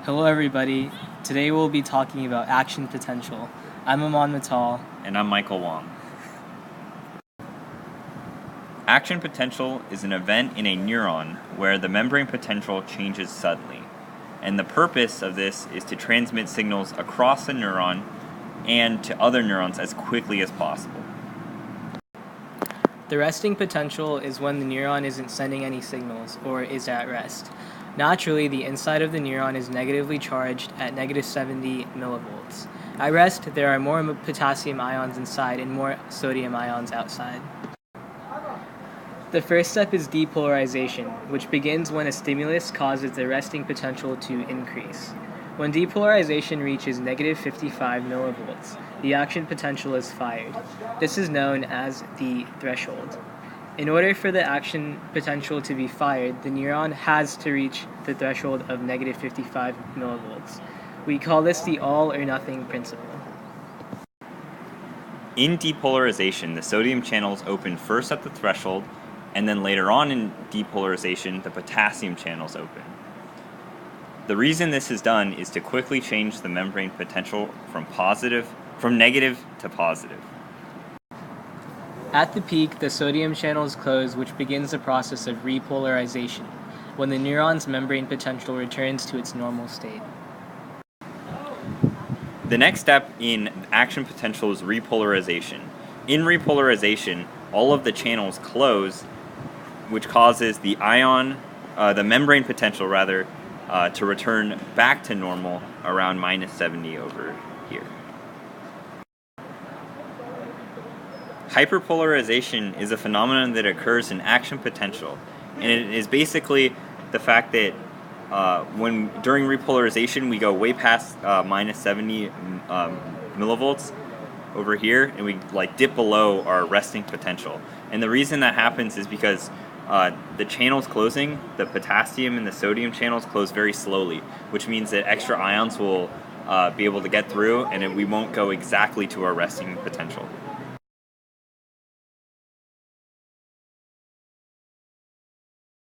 Hello everybody. Today we'll be talking about action potential. I'm Aman Michael. And I'm Michael Wong. Action potential is an event in a neuron where the membrane potential changes suddenly. And the purpose of this is to transmit signals across the neuron and to other neurons as quickly as possible. The resting potential is when the neuron isn't sending any signals or is at rest. Naturally, the inside of the neuron is negatively charged at negative 70 millivolts. At rest, there are more potassium ions inside and more sodium ions outside. The first step is depolarization, which begins when a stimulus causes the resting potential to increase. When depolarization reaches negative 55 millivolts, the action potential is fired. This is known as the threshold. In order for the action potential to be fired, the neuron has to reach the threshold of negative 55 millivolts. We call this the all or nothing principle. In depolarization, the sodium channels open first at the threshold, and then later on in depolarization, the potassium channels open. The reason this is done is to quickly change the membrane potential from negative to positive. At the peak, the sodium channels close, which begins the process of repolarization, when the neuron's membrane potential returns to its normal state. The next step in action potential is repolarization. In repolarization, all of the channels close, which causes the membrane potential to return back to normal around minus 70 over here. Hyperpolarization is a phenomenon that occurs in action potential, and it is basically the fact that during repolarization we go way past minus 70 millivolts over here, and we dip below our resting potential. And the reason that happens is because the channels closing, the potassium and the sodium channels close very slowly, which means that extra ions will be able to get through, and we won't go exactly to our resting potential.